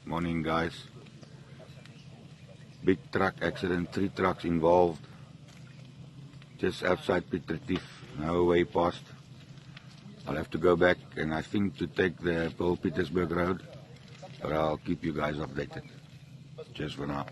Morning, guys. Big truck accident, 3 trucks involved. Just outside Piet Retief, no way past. I'll have to go back and I think to take the Paul Pietersburg Road, but I'll keep you guys updated. Just for now.